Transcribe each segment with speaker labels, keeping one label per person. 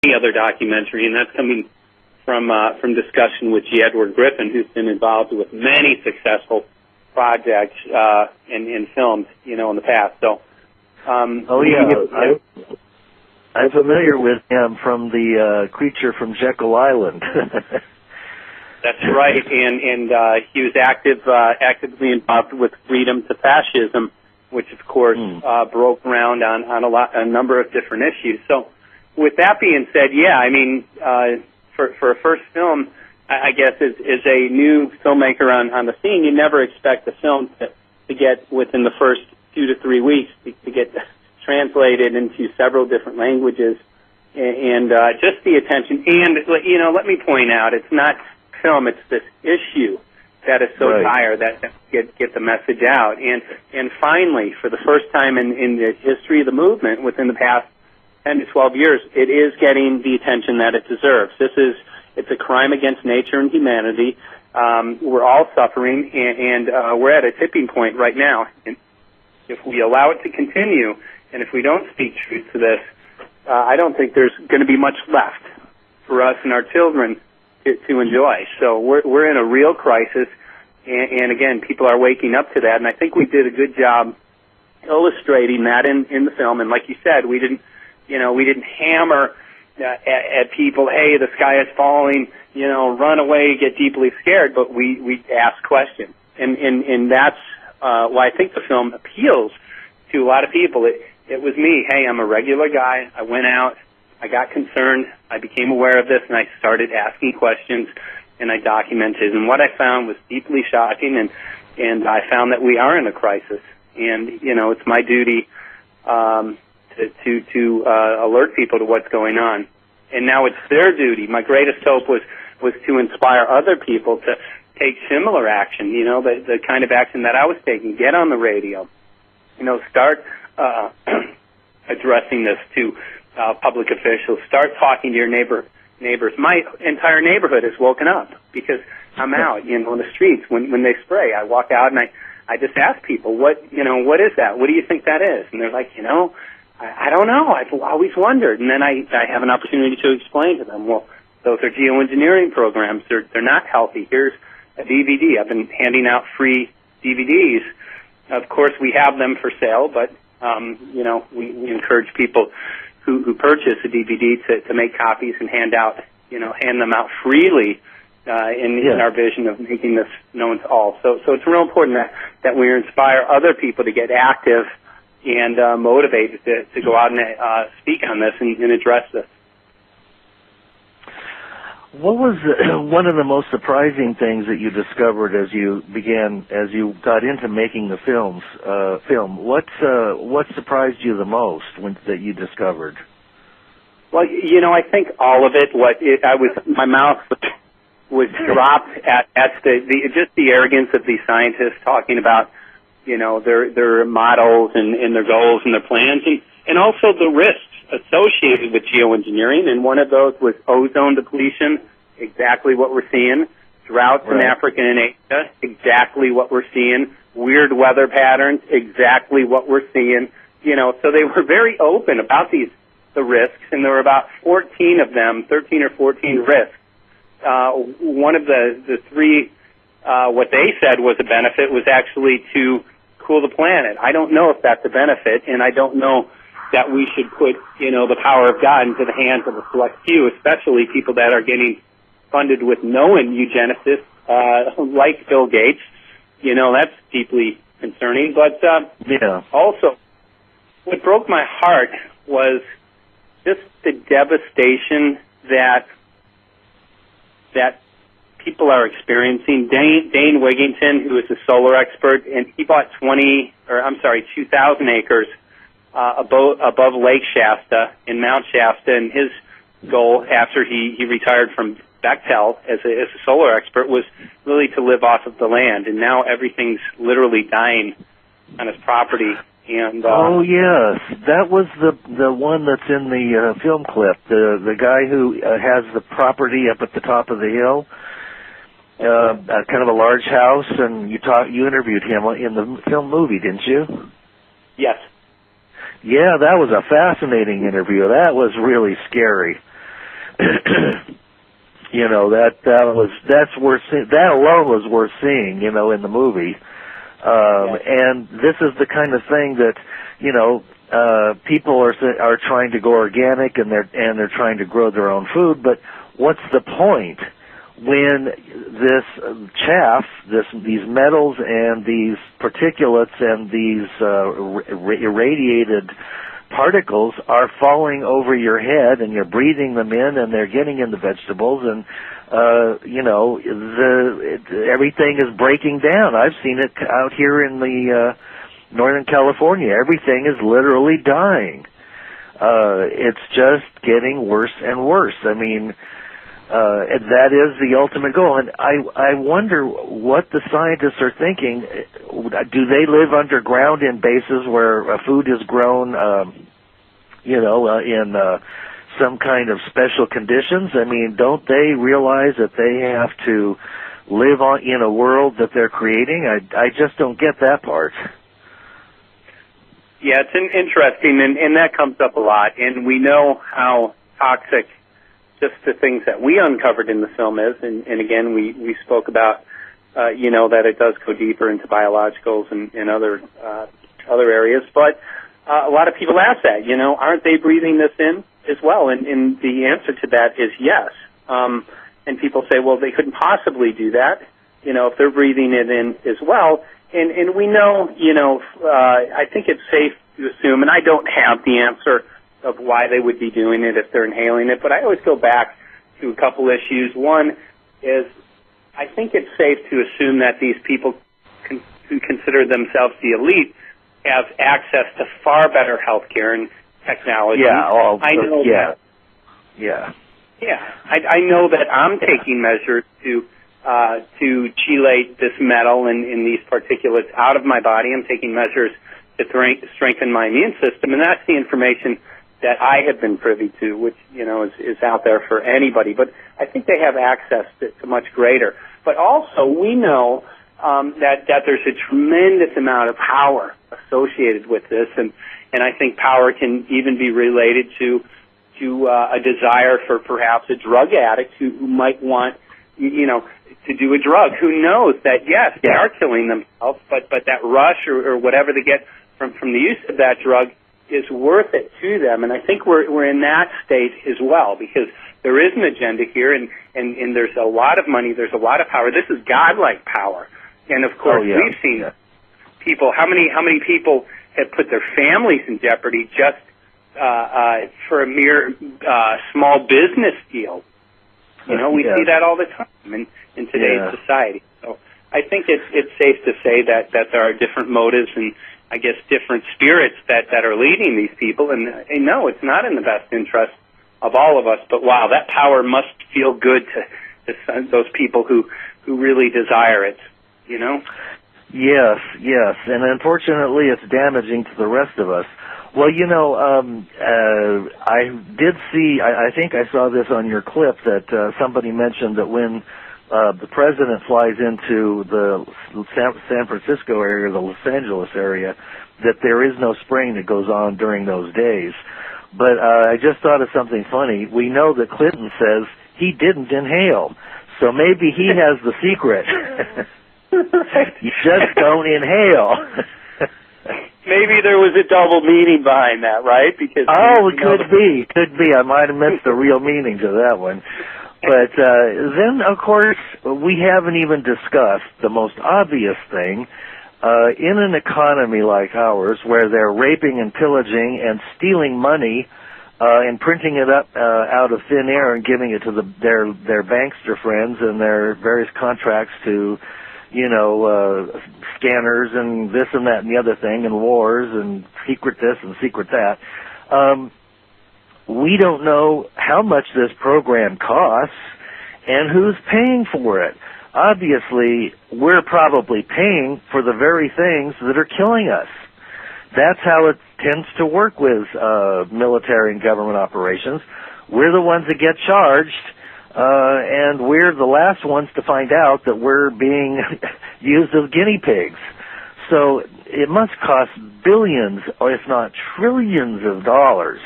Speaker 1: any other documentary, and that's coming from discussion with G. Edward Griffin, who's been involved with many successful projects in films, in the past. So,
Speaker 2: I'm familiar with him from the Creature from Jekyll Island.
Speaker 1: That's right, and he was actively involved with Freedom to Fascism, which of course broke ground on a number of different issues. So, with that being said, for a first film, I guess as a new filmmaker on the scene, you never expect a film to get within the first 2 to 3 weeks to get translated into several different languages, and just the attention. And let me point out, it's not film; it's this issue that is so dire that get the message out. And finally, for the first time in the history of the movement, within the past 10 to 12 years, it is getting the attention that it deserves. It's a crime against nature and humanity. We're all suffering, and we're at a tipping point right now. And if we allow it to continue, and if we don't speak truth to this, I don't think there's going to be much left for us and our children to enjoy. So we're in a real crisis, and again, people are waking up to that, and I think we did a good job illustrating that in the film. And like you said, we didn't hammer at people, hey, the sky is falling, run away, get deeply scared, but we ask questions. And that's why I think the film appeals to a lot of people. It was me. Hey, I'm a regular guy. I went out, I got concerned, I became aware of this, and I started asking questions, and I documented. And what I found was deeply shocking, and I found that we are in a crisis. And, it's my duty to alert people to what's going on. And now it's their duty. My greatest hope was to inspire other people to take similar action, the kind of action that I was taking. Get on the radio, start addressing this to public officials, start talking to your neighbors. My entire neighborhood has woken up because I'm out, in the streets when they spray. I walk out and I just ask people, what is that? What do you think that is? And they're like, I don't know. I've always wondered. And then I have an opportunity to explain to them, well, those are geoengineering programs. They're not healthy. Here's a DVD. I've been handing out free DVDs. Of course, we have them for sale, but, we encourage people who purchase a DVD to make copies and hand them out freely in our vision of making this known to all. So it's real important that we inspire other people to get active and motivated to go out and speak on this and address this.
Speaker 2: What was one of the most surprising things that you discovered as you got into making the film? What surprised you the most that you discovered?
Speaker 1: Well, I think all of it. My mouth was dropped at the arrogance of these scientists talking about their models and their goals and their plans, and also the risks associated with geoengineering. And one of those was ozone depletion, exactly what we're seeing. Droughts in Africa and Asia, exactly what we're seeing. Weird weather patterns, exactly what we're seeing. So they were very open about the risks, and there were about 14 of them, 13 or 14 risks. One of the three, what they said was a benefit, was actually to cool the planet. I don't know if that's a benefit, and I don't know that we should put, the power of God into the hands of a select few, especially people that are getting funded with known eugenicists, like Bill Gates. That's deeply concerning. But also, what broke my heart was just the devastation that people are experiencing. Dane Wigington, who is a solar expert, and he bought 2,000 acres above Lake Shasta in Mount Shasta, and his goal after he retired from Bechtel as a solar expert was really to live off of the land, and now everything's literally dying on his property. And
Speaker 2: oh yes, that was the one that's in the film clip. The guy who has the property up at the top of the hill, kind of a large house, and you interviewed him in the film movie, didn't you?
Speaker 1: Yes.
Speaker 2: Yeah, that was a fascinating interview. That was really scary. You know, that's worth that alone was worth seeing, you know, in the movie. And this is the kind of thing that, you know, people are trying to go organic, and they're trying to grow their own food. But what's the point when this chaff, these metals and these particulates and these irradiated particles are falling over your head, and you're breathing them in, and they're getting in the vegetables, and you know, everything is breaking down. I've seen it out here in the Northern California. Everything is literally dying. It's just getting worse and worse. I mean, that is the ultimate goal. And I wonder what the scientists are thinking. Do they live underground in bases where food is grown, you know, in some kind of special conditions? I mean, don't they realize that they have to live in a world that they're creating? I just don't get that part.
Speaker 1: Yeah, it's interesting, and that comes up a lot. And we know how toxic just the things that we uncovered in the film is. And again, we spoke about, you know, that it does go deeper into biologicals and other areas. But a lot of people ask that, you know, aren't they breathing this in as well? And the answer to that is yes. And people say, well, they couldn't possibly do that, you know, if they're breathing it in as well. And we know, you know, I think it's safe to assume, and I don't have the answer of why they would be doing it if they're inhaling it, but I always go back to a couple issues. One is I think it's safe to assume that these people who consider themselves the elite have access to far better health care and technology.
Speaker 2: Yeah,
Speaker 1: I know that.
Speaker 2: Yeah.
Speaker 1: I know that I'm taking measures to chelate this metal and these particulates out of my body. I'm taking measures to strengthen my immune system, and that's the information that I have been privy to, which, you know, is out there for anybody. But I think they have access to much greater. But also, we know that there's a tremendous amount of power associated with this, and I think power can even be related to a desire for perhaps a drug addict who might want, you know, to do a drug. Who knows that, yes, they are killing themselves, but that rush or whatever they get from the use of that drug is worth it to them. And I think we're in that state as well, because there is an agenda here, and there's a lot of money, there's a lot of power. This is godlike power. And of course, we've seen people, how many people have put their families in jeopardy just for a mere small business deal. You know, we see that all the time in today's society. So I think it's safe to say that there are different motives and, I guess, different spirits that are leading these people. And no, it's not in the best interest of all of us. But wow, that power must feel good to those people who really desire it, you know?
Speaker 2: Yes. And unfortunately, it's damaging to the rest of us. Well, you know, I did see, I think I saw this on your clip, that somebody mentioned that when the president flies into the San Francisco area, the Los Angeles area, that there is no spraying that goes on during those days. But I just thought of something funny. We know that Clinton says he didn't inhale, so maybe he has the secret. You just don't inhale.
Speaker 1: Maybe there was a double meaning behind that, right? Because
Speaker 2: could be. I might have missed the real meaning to that one. But then, of course, we haven't even discussed the most obvious thing. In an economy like ours, where they're raping and pillaging and stealing money and printing it up out of thin air and giving it to their bankster friends and their various contracts to, you know, scanners and this and that and the other thing, and wars and secret this and secret that. We don't know how much this program costs and who's paying for it. Obviously, we're probably paying for the very things that are killing us. That's how it tends to work with military and government operations. We're the ones that get charged, and we're the last ones to find out that we're being used as guinea pigs. So it must cost billions, or if not trillions of dollars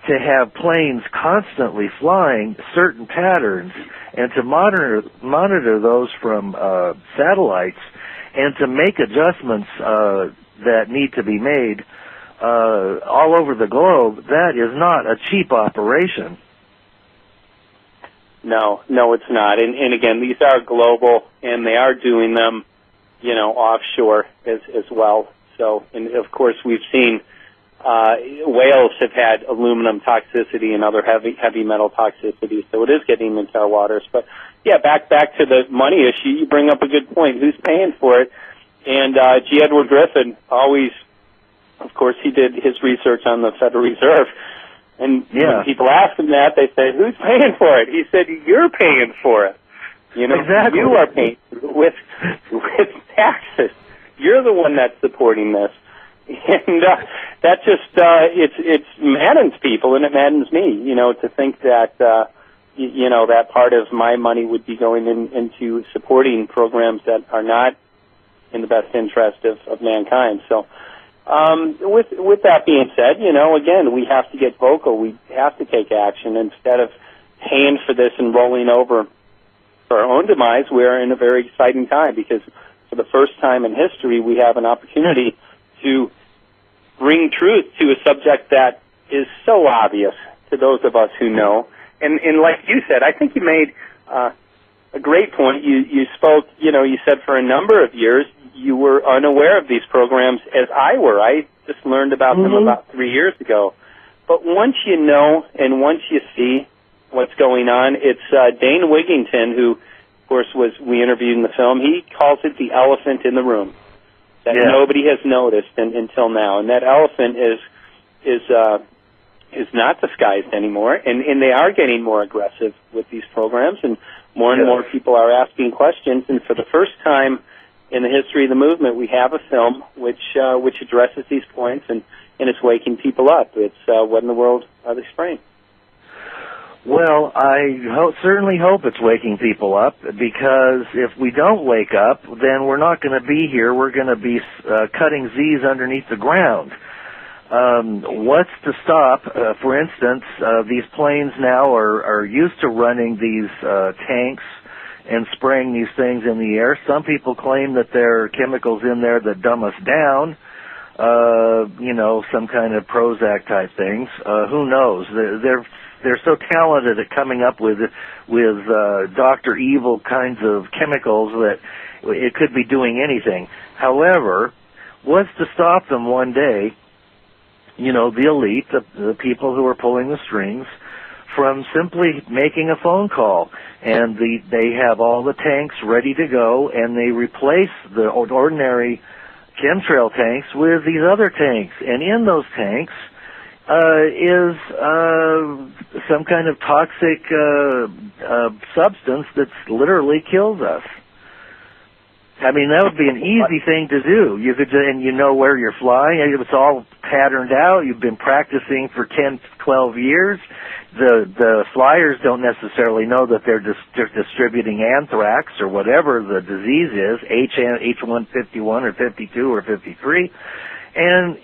Speaker 2: to have planes constantly flying certain patterns and to monitor those from satellites and to make adjustments that need to be made all over the globe, that is not a cheap operation.
Speaker 1: No, it's not. And again, these are global, and they are doing them, offshore as well. So, and of course, we've seen whales have had aluminum toxicity and other heavy metal toxicity, so it is getting into our waters. But yeah, back to the money issue. You bring up a good point. Who's paying for it? And G. Edward Griffin always, of course, he did his research on the Federal Reserve. And when people ask him that, they say, "Who's paying for it?" He said, "You're paying for it.
Speaker 2: Exactly.
Speaker 1: You are paying with taxes. You're the one that's supporting this." And that just it maddens people, and it maddens me, to think that that part of my money would be going into supporting programs that are not in the best interest of mankind. So. With that being said, again, we have to get vocal. We have to take action instead of paying for this and rolling over for our own demise. We're in a very exciting time because for the first time in history, we have an opportunity to bring truth to a subject that is so obvious to those of us who know. And like you said, I think you made a great point. You spoke, you said for a number of years, you were unaware of these programs as I were. I just learned about them about 3 years ago. But once you know and once you see what's going on, it's Dane Wigington, who, of course, we interviewed in the film. He calls it the elephant in the room that nobody has noticed until now. And that elephant is not disguised anymore. And they are getting more aggressive with these programs, and more people are asking questions. And for the first time in the history of the movement, we have a film which addresses these points, and it's waking people up. It's What in the World Are They Spraying?
Speaker 2: Well, I certainly hope it's waking people up, because if we don't wake up, then we're not going to be here. We're going to be cutting Z's underneath the ground. What's to stop? For instance, these planes now are used to running these tanks and spraying these things in the air. Some people claim that there are chemicals in there that dumb us down, some kind of Prozac type things. Who knows? They're so talented at coming up with Dr. Evil kinds of chemicals that it could be doing anything. However, what's to stop them one day, the elite, the people who are pulling the strings, from simply making a phone call, and they have all the tanks ready to go, and they replace the ordinary chemtrail tanks with these other tanks, and in those tanks is some kind of toxic substance that literally kills us. I mean, that would be an easy thing to do. You could, and you know where you're flying. It's all patterned out. You've been practicing for 10, 12 years. The flyers don't necessarily know that they're distributing anthrax or whatever the disease is, H151 or 52 or 53. And,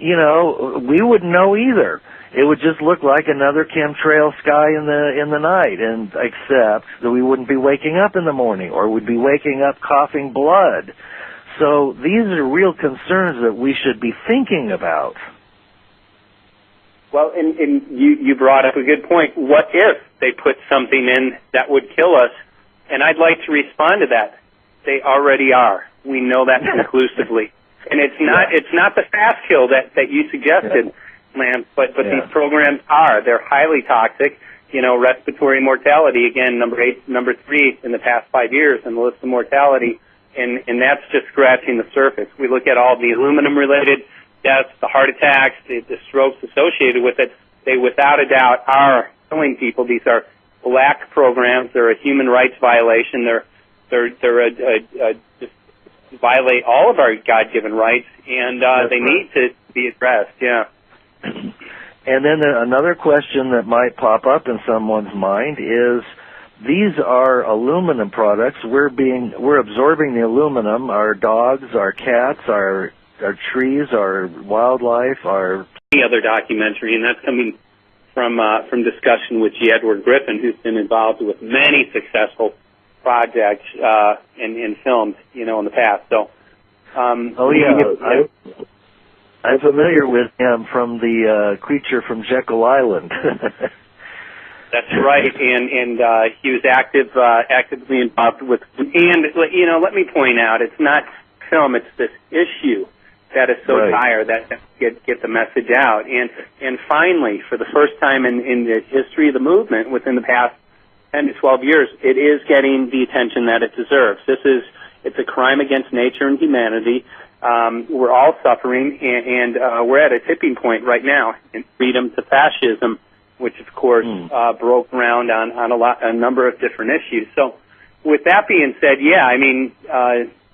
Speaker 2: we wouldn't know either. It would just look like another chemtrail sky in the night, and except that we wouldn't be waking up in the morning, or we'd be waking up coughing blood. So these are real concerns that we should be thinking about.
Speaker 1: Well, and you brought up a good point. What if they put something in that would kill us? And I'd like to respond to that. They already are. We know that conclusively. And it's not the fast kill that you suggested. But these programs they're highly toxic. Respiratory mortality, again, number 3 in the past 5 years in the list of mortality, and that's just scratching the surface. We look at all the aluminum-related deaths, the heart attacks, the strokes associated with it. They, without a doubt, are killing people. These are black programs. They're a human rights violation. They're just violate all of our God-given rights, and they need to be addressed. Yeah.
Speaker 2: And then another question that might pop up in someone's mind is, these are aluminum products. We're absorbing the aluminum. Our dogs, our cats, our trees, our wildlife, our
Speaker 1: any other documentary, and that's coming from discussion with G. Edward Griffin, who's been involved with many successful projects in films, in the past. So,
Speaker 2: I'm familiar with him from the Creature from Jekyll Island.
Speaker 1: That's right, and he was actively involved with. And let me point out, it's not film; it's this issue that is so dire that get the message out. And finally, for the first time in the history of the movement, within the past 10 to 12 years, it is getting the attention that it deserves. It's a crime against nature and humanity. We're all suffering, and we're at a tipping point right now in freedom to fascism, which of course broke ground on a number of different issues. So, with that being said,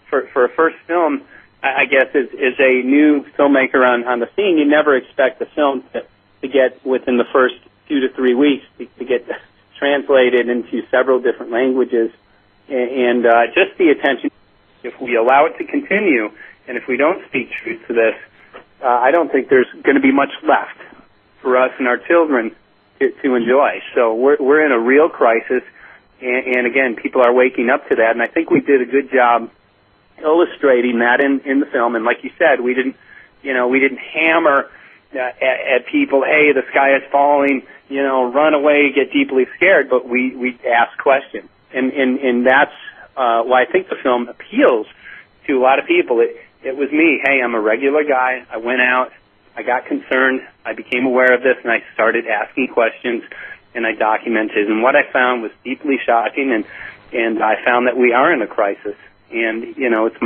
Speaker 1: for a first film, I guess as a new filmmaker on the scene, you never expect a film to get within the first 2 to 3 weeks to get translated into several different languages, and just the attention. If we allow it to continue, and if we don't speak truth to this, I don't think there's going to be much left for us and our children to enjoy. So we're in a real crisis, and again, people are waking up to that, and I think we did a good job illustrating that in the film. And like you said, we didn't hammer at people, hey, the sky is falling, run away, get deeply scared, but we asked questions, and that's why I think the film appeals to a lot of people. It was me. Hey, I'm a regular guy. I went out. I got concerned. I became aware of this, and I started asking questions, and I documented. And what I found was deeply shocking, and I found that we are in a crisis. And, it's